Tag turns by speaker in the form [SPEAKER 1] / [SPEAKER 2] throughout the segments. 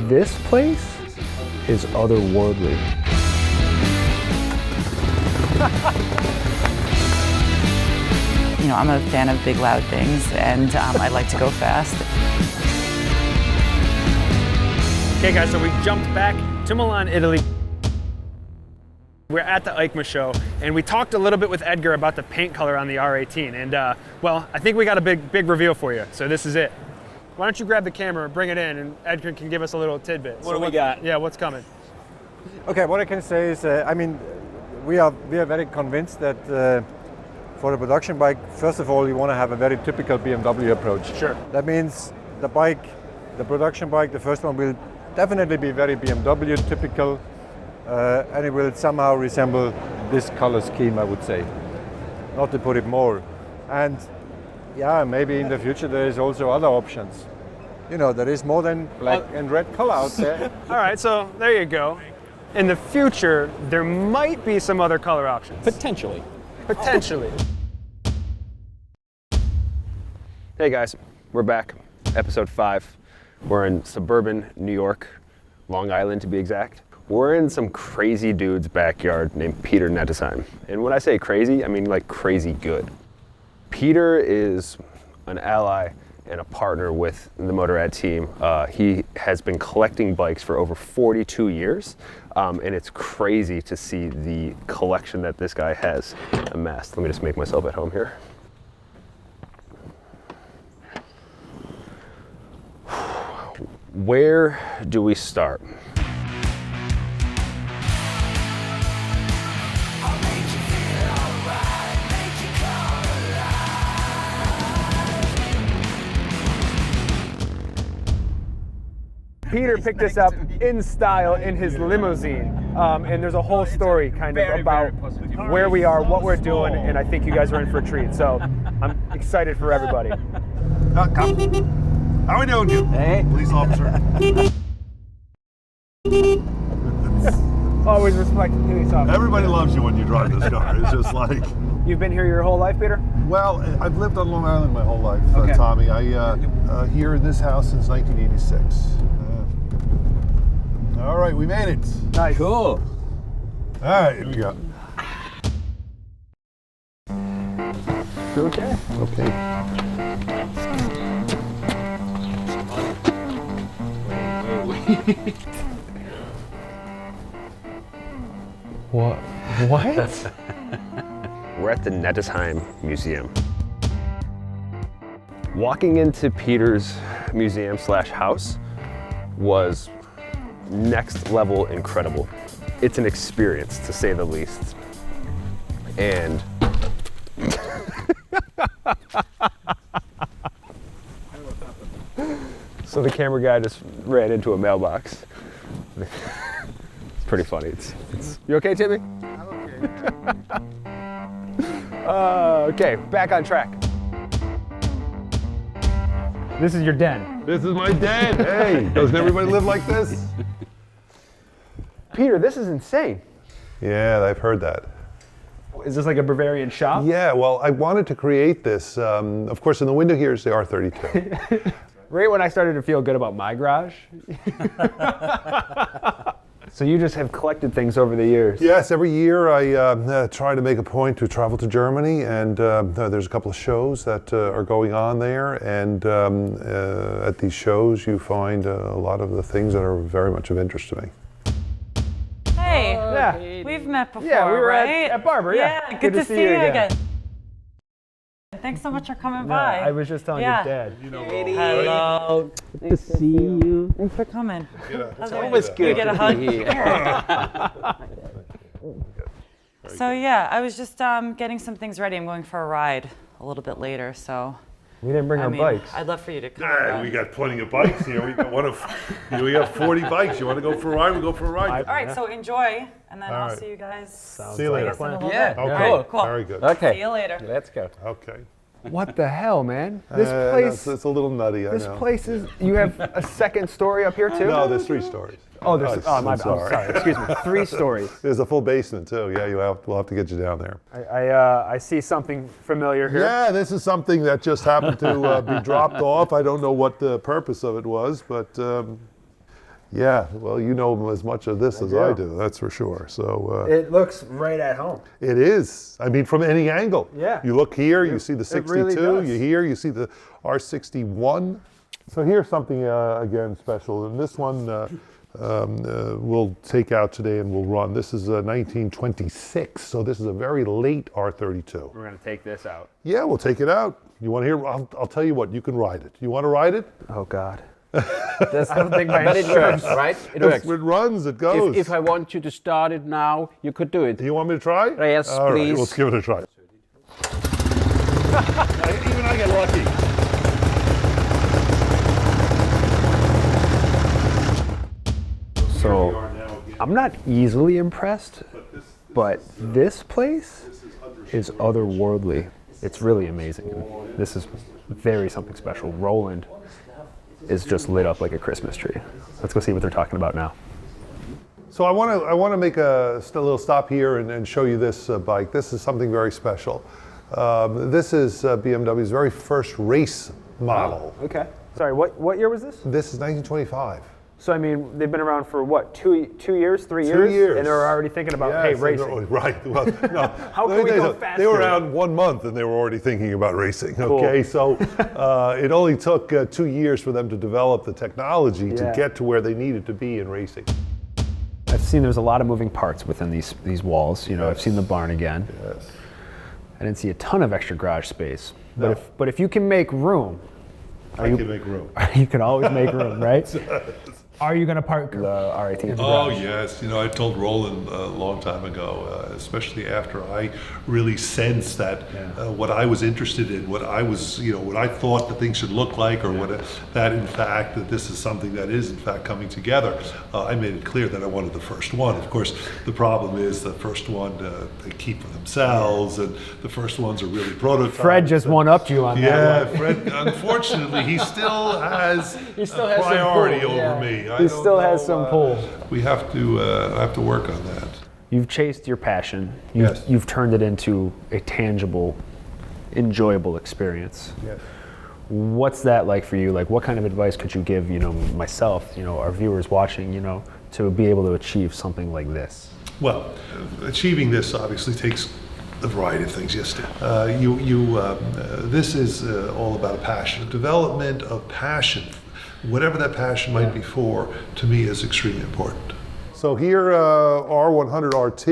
[SPEAKER 1] This place is otherworldly.
[SPEAKER 2] You know, I'm a fan of big, loud things, and I like to go fast.
[SPEAKER 1] Okay guys, so we jumped back to Milan, Italy. We're at the EICMA show, and we talked a little bit with Edgar about the paint color on the R18, and well, I think we got a big reveal for you, so this is it. Why don't you grab the camera, bring it in, and Edgar can give us a little tidbit.
[SPEAKER 3] What do we got?
[SPEAKER 1] Yeah, what's coming?
[SPEAKER 4] Okay, what I can say is, I mean, we are very convinced that for the production bike, first of all, you want to have a very typical BMW approach.
[SPEAKER 1] Sure.
[SPEAKER 4] That means the bike, the production bike, the first one will definitely be very BMW typical, and it will somehow resemble this color scheme, I would say, not to put it more. And yeah, maybe in the future there is also other options. You know, there is more than black and red color out there.
[SPEAKER 1] All right, so there you go. In the future, there might be some other color options.
[SPEAKER 3] Potentially.
[SPEAKER 1] Potentially. Hey guys, we're back. Episode 5. We're in suburban New York, Long Island to be exact. We're in some crazy dude's backyard named Peter Nettesheim. And when I say crazy, I mean like crazy good. Peter is an ally and a partner with the Motorrad team. He has been collecting bikes for over 42 years, and it's crazy to see the collection that this guy has amassed. Let me just make myself at home here. Where do we start? Peter picked us up in style in his limousine, and there's a whole story kind of about where we are, what we're doing, and I think you guys are in for a treat. So I'm excited for everybody.
[SPEAKER 5] How we doing, you?
[SPEAKER 3] Hey.
[SPEAKER 5] Police officer.
[SPEAKER 1] Always respect the police officer.
[SPEAKER 5] Everybody loves you when you drive this car. It's just like...
[SPEAKER 1] You've been here your whole life, Peter?
[SPEAKER 5] Well, I've lived on Long Island my whole life,
[SPEAKER 1] Okay.
[SPEAKER 5] Tommy. I here in this house since 1986. All right, we made it.
[SPEAKER 1] Nice.
[SPEAKER 3] Cool.
[SPEAKER 5] All right, here we go.
[SPEAKER 1] You okay?
[SPEAKER 5] Okay.
[SPEAKER 1] What? We're at the Nettesheim Museum. Walking into Peter's museum / house was next level incredible. It's an experience, to say the least. And so the camera guy just ran into a mailbox. It's pretty funny. It's you okay, Timmy?
[SPEAKER 4] I'm okay.
[SPEAKER 1] Okay, back on track. This is your den.
[SPEAKER 5] This is my den. Hey, doesn't everybody live like this?
[SPEAKER 1] Peter, this is insane.
[SPEAKER 5] Yeah, I've heard that.
[SPEAKER 1] Is this like a Bavarian shop?
[SPEAKER 5] Yeah, well, I wanted to create this. Of course, in the window here is the R32.
[SPEAKER 1] Right when I started to feel good about my garage. So you just have collected things over the years.
[SPEAKER 5] Yes, every year I try to make a point to travel to Germany, and there's a couple of shows that are going on there, and at these shows you find a lot of the things that are very much of interest to me.
[SPEAKER 2] Hey,
[SPEAKER 1] Yeah.
[SPEAKER 2] we've met before,
[SPEAKER 1] Yeah, we were
[SPEAKER 2] right?
[SPEAKER 1] at Barber, yeah.
[SPEAKER 2] Yeah, good to see you again. Thanks so much for coming by.
[SPEAKER 1] I was just telling
[SPEAKER 2] Yeah.
[SPEAKER 1] your dad.
[SPEAKER 5] You know,
[SPEAKER 2] Hello.
[SPEAKER 3] Nice to see you.
[SPEAKER 2] Thanks for coming.
[SPEAKER 5] it's
[SPEAKER 3] Always
[SPEAKER 2] You
[SPEAKER 3] good
[SPEAKER 2] get a
[SPEAKER 3] to
[SPEAKER 2] hug.
[SPEAKER 3] be here.
[SPEAKER 2] So yeah, I was just getting some things ready. I'm going for a ride a little bit later, so
[SPEAKER 1] We didn't bring
[SPEAKER 2] I
[SPEAKER 1] our
[SPEAKER 2] mean,
[SPEAKER 1] bikes.
[SPEAKER 2] I'd love for you to come.
[SPEAKER 5] Yeah, we got plenty of bikes here. We got we got 40 bikes. You want to go for a ride? We go for a ride.
[SPEAKER 2] All right, so enjoy, and then I'll
[SPEAKER 5] right.
[SPEAKER 2] see you guys.
[SPEAKER 5] See you later.
[SPEAKER 2] I guess in a little
[SPEAKER 3] Yeah.
[SPEAKER 2] bit.
[SPEAKER 5] Okay.
[SPEAKER 2] All right, cool.
[SPEAKER 5] Very good.
[SPEAKER 2] See
[SPEAKER 3] Okay.
[SPEAKER 2] you later.
[SPEAKER 3] Let's go.
[SPEAKER 5] Okay.
[SPEAKER 1] What the hell, man? This
[SPEAKER 5] It's
[SPEAKER 1] place.
[SPEAKER 5] a little nutty. I
[SPEAKER 1] This
[SPEAKER 5] know.
[SPEAKER 1] place is. You have a second story up here too?
[SPEAKER 5] No, there's 3 stories.
[SPEAKER 1] Oh, there's. Oh, my
[SPEAKER 5] I'm
[SPEAKER 1] bad. I'm sorry. Excuse me. 3 stories.
[SPEAKER 5] There's a full basement too. Yeah, we'll have to get you down there.
[SPEAKER 1] I see something familiar here.
[SPEAKER 5] Yeah, this is something that just happened to be dropped off. I don't know what the purpose of it was, but Yeah, well, you know as much of this as I do, that's for sure. So
[SPEAKER 1] It looks right at home.
[SPEAKER 5] it is. I mean, from any angle.
[SPEAKER 1] Yeah.
[SPEAKER 5] You look here, you see the
[SPEAKER 1] It
[SPEAKER 5] 62.
[SPEAKER 1] really does.
[SPEAKER 5] You here, you see the R61. So here's something again special, and this one we'll take out today and we'll run. This is 1926, so this is a very late R32.
[SPEAKER 1] We're gonna take this out.
[SPEAKER 5] Yeah, we'll take it out. You want to hear? I'll tell you what. You can ride it. You want to ride it?
[SPEAKER 1] Oh God.
[SPEAKER 3] I
[SPEAKER 1] don't think my
[SPEAKER 3] but it works, right? It works.
[SPEAKER 5] It runs. It goes.
[SPEAKER 3] If I want you to start it now, you could do it.
[SPEAKER 5] Do you want me to try?
[SPEAKER 3] Yes,
[SPEAKER 5] All right,
[SPEAKER 3] please.
[SPEAKER 5] let's give it a try. Even I get lucky.
[SPEAKER 1] So I'm not easily impressed, but this place is otherworldly. It's really amazing. This is very something special. Roland is just lit up like a Christmas tree. Let's go see what they're talking about now.
[SPEAKER 5] So I want to make a little stop here and show you this bike. This is something very special. This is BMW's very first race model.
[SPEAKER 1] Okay. Sorry, what year was this?
[SPEAKER 5] This is 1925.
[SPEAKER 1] So I mean, they've been around for what, two years, 3 years?
[SPEAKER 5] 2 years.
[SPEAKER 1] And they're already thinking about, hey,
[SPEAKER 5] Yes,
[SPEAKER 1] racing.
[SPEAKER 5] right. Well, no.
[SPEAKER 1] How
[SPEAKER 5] Let
[SPEAKER 1] can
[SPEAKER 5] me
[SPEAKER 1] we
[SPEAKER 5] tell you
[SPEAKER 1] go
[SPEAKER 5] something.
[SPEAKER 1] faster?
[SPEAKER 5] They were around 1 month and they were already thinking about racing.
[SPEAKER 1] Cool.
[SPEAKER 5] Okay, so it only took 2 years for them to develop the technology to
[SPEAKER 1] Yeah.
[SPEAKER 5] get to where they needed to be in racing.
[SPEAKER 1] I've seen there's a lot of moving parts within these walls. You know, I've seen the barn again.
[SPEAKER 5] Yes.
[SPEAKER 1] I didn't see a ton of extra garage space.
[SPEAKER 5] No.
[SPEAKER 1] But if you can make room,
[SPEAKER 5] I can make room.
[SPEAKER 1] you can always make room, right? Are you going to park the R18 in the
[SPEAKER 6] Oh
[SPEAKER 1] garage?
[SPEAKER 6] yes, I told Roland a long time ago, especially after I really sensed that what I was interested in, what I was, what I thought the thing should look like, or that in fact that this is something that is in fact coming together. I made it clear that I wanted the first one. Of course, the problem is the first one they keep for themselves, and the first ones are really prototypes.
[SPEAKER 1] Fred just one-upped you on that
[SPEAKER 6] Yeah,
[SPEAKER 1] one.
[SPEAKER 6] Fred. Unfortunately, he still has
[SPEAKER 1] He still
[SPEAKER 6] a
[SPEAKER 1] has some
[SPEAKER 6] priority
[SPEAKER 1] pull,
[SPEAKER 6] over
[SPEAKER 1] yeah.
[SPEAKER 6] me. I
[SPEAKER 1] He
[SPEAKER 6] don't
[SPEAKER 1] still has
[SPEAKER 6] know,
[SPEAKER 1] some pull.
[SPEAKER 6] We have to work on that.
[SPEAKER 1] You've chased your passion.
[SPEAKER 5] Yes.
[SPEAKER 1] You've turned it into a tangible, enjoyable experience.
[SPEAKER 5] Yes.
[SPEAKER 1] What's that like for you? Like, what kind of advice could you give, myself, our viewers watching, to be able to achieve something like this?
[SPEAKER 6] Well, achieving this obviously takes a variety of things. Yes, this is all about a passion, development of passion. Whatever that passion might be for, to me, is extremely important.
[SPEAKER 5] So here, R100 RT.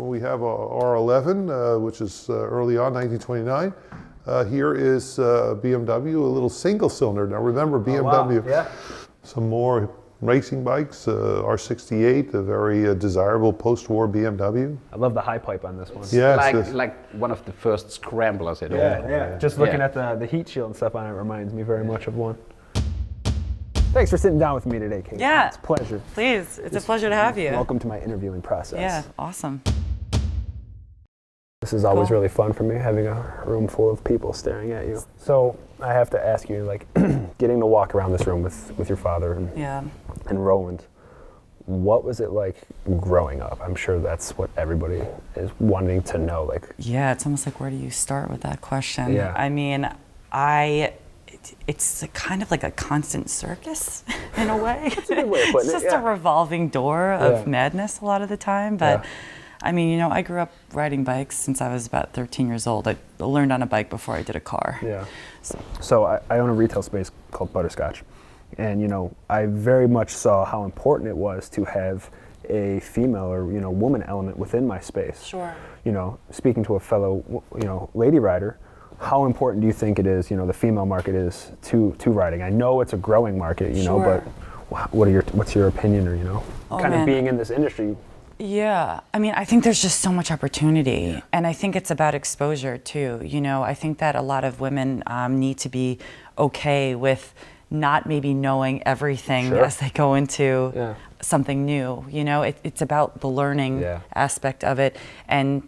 [SPEAKER 5] We have a R11, which is early on, 1929. Here is BMW, a little single cylinder. Now remember, BMW,
[SPEAKER 1] Yeah.
[SPEAKER 5] some more racing bikes, R68, a very desirable post-war BMW.
[SPEAKER 1] I love the high pipe on this one.
[SPEAKER 5] Yes,
[SPEAKER 3] Like one of the first scramblers at all.
[SPEAKER 1] Yeah. Just looking
[SPEAKER 3] Yeah.
[SPEAKER 1] at the heat shield and stuff on it reminds me very much of one. Thanks for sitting down with me today, Kate.
[SPEAKER 2] Yeah.
[SPEAKER 1] It's a pleasure.
[SPEAKER 2] Please, it's a pleasure to have you.
[SPEAKER 1] Welcome to my interviewing process.
[SPEAKER 2] Yeah, awesome.
[SPEAKER 1] This is always
[SPEAKER 2] Cool.
[SPEAKER 1] really fun for me, having a room full of people staring at you. So I have to ask you, like, getting to walk around this room with your father
[SPEAKER 2] Yeah.
[SPEAKER 1] and Roland, what was it like growing up? I'm sure that's what everybody is wanting to know. Like,
[SPEAKER 2] Yeah, it's almost like, where do you start with that question?
[SPEAKER 1] Yeah.
[SPEAKER 2] I mean, it's kind of like a constant circus in a way.
[SPEAKER 1] a good way of putting
[SPEAKER 2] It's
[SPEAKER 1] it,
[SPEAKER 2] just a
[SPEAKER 1] yeah.
[SPEAKER 2] revolving door of
[SPEAKER 1] Yeah.
[SPEAKER 2] madness a lot of the time. But
[SPEAKER 1] Yeah.
[SPEAKER 2] I mean, I grew up riding bikes since I was about 13 years old. I learned on a bike before I did a car.
[SPEAKER 1] yeah. So I own a retail space called Butterscotch. And, I very much saw how important it was to have a female or, woman element within my space.
[SPEAKER 2] Sure.
[SPEAKER 1] Speaking to a fellow, lady rider, how important do you think it is, the female market is to riding? I know it's a growing market,
[SPEAKER 2] Sure.
[SPEAKER 1] but what's your opinion or,
[SPEAKER 2] Oh,
[SPEAKER 1] kind of
[SPEAKER 2] man.
[SPEAKER 1] being in this industry?
[SPEAKER 2] Yeah, I mean, I think there's just so much opportunity, and I think it's about exposure too. I think that a lot of women need to be okay with not maybe knowing everything
[SPEAKER 1] Sure.
[SPEAKER 2] as they go into
[SPEAKER 1] Yeah.
[SPEAKER 2] something new. It's about the learning
[SPEAKER 1] Yeah.
[SPEAKER 2] aspect of it, and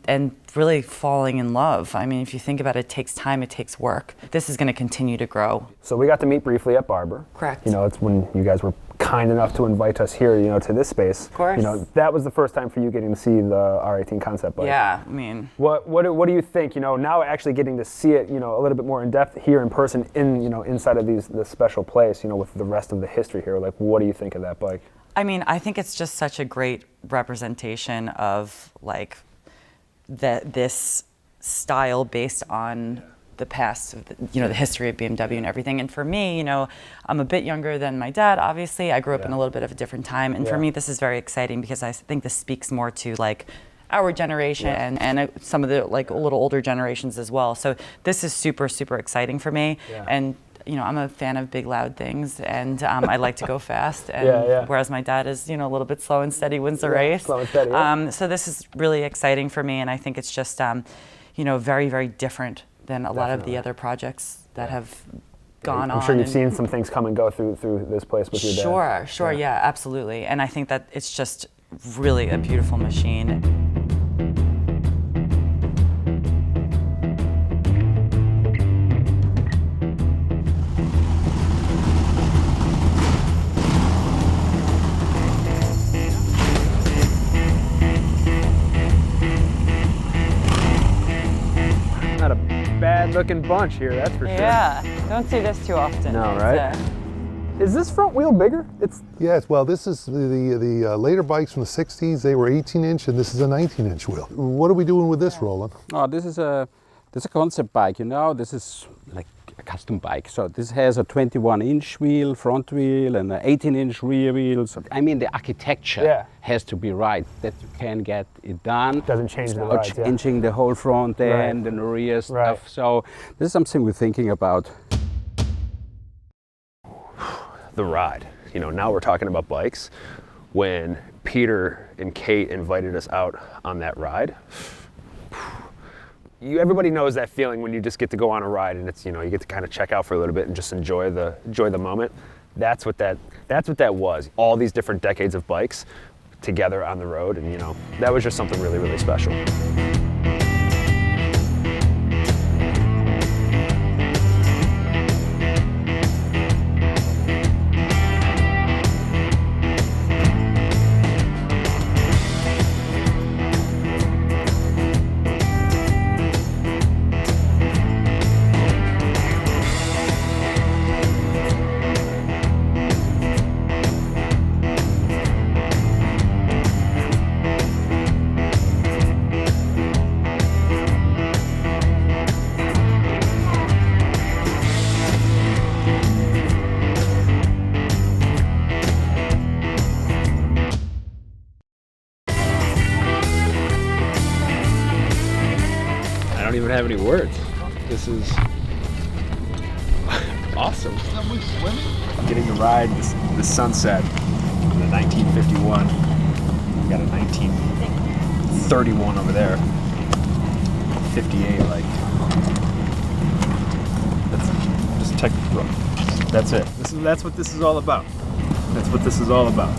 [SPEAKER 2] really falling in love. I mean, if you think about it, it takes time, it takes work. This is going to continue to grow.
[SPEAKER 1] So we got to meet briefly at Barber.
[SPEAKER 2] Correct.
[SPEAKER 1] It's when you guys were kind enough to invite us here, to this space.
[SPEAKER 2] Of course.
[SPEAKER 1] That was the first time for you getting to see the R18 concept bike.
[SPEAKER 2] Yeah, I mean,
[SPEAKER 1] What do you think? Now actually getting to see it, a little bit more in depth here in person, inside of this special place, with the rest of the history here. Like, what do you think of that bike?
[SPEAKER 2] I mean, I think it's just such a great representation of like this style based on the past, the history of BMW and everything. And for me, I'm a bit younger than my dad, obviously. I grew up in a little bit of a different time. And for me, this is very exciting because I think this speaks more to like our generation and some of the like a little older generations as well. So this is super, super exciting for me. Yeah. And I'm a fan of big, loud things, and I like to go fast. And whereas my dad is, a little bit slow and steady wins the race.
[SPEAKER 1] Slow and steady.
[SPEAKER 2] So this is really exciting for me, and I think it's just, very, very different than a lot of the other projects that have gone on.
[SPEAKER 1] I'm sure you've seen some things come and go through this place with your dad.
[SPEAKER 2] Sure, yeah, absolutely. And I think that it's just really a beautiful machine.
[SPEAKER 1] Not a bad looking bunch here, that's for sure.
[SPEAKER 2] Yeah, don't see this too often.
[SPEAKER 1] No, right? Is this front wheel bigger?
[SPEAKER 5] Yes, well, this is the later bikes from the 60s. They were 18-inch, and this is a 19-inch wheel. What are we doing with this, Roland?
[SPEAKER 3] Oh, this is a concept bike, This is like a custom bike. So this has a 21-inch wheel, front wheel, and an 18-inch rear wheel. So, I mean, the architecture has to be right, that you can get it done.
[SPEAKER 1] Doesn't change the rides,
[SPEAKER 3] changing the whole front end and the rear stuff. So this is something we're thinking about.
[SPEAKER 1] The ride. Now we're talking about bikes. When Peter and Kate invited us out on that ride, everybody knows that feeling when you just get to go on a ride and it's you get to kind of check out for a little bit and just enjoy the moment. That's what that was. All these different decades of bikes together on the road, and that was just something really, really special. I don't even have any words. This is awesome. Getting to ride this sunset in the 1951. We got a 1931 over there. 58, like. That's just technical. That's it. That's what this is all about. That's what this is all about.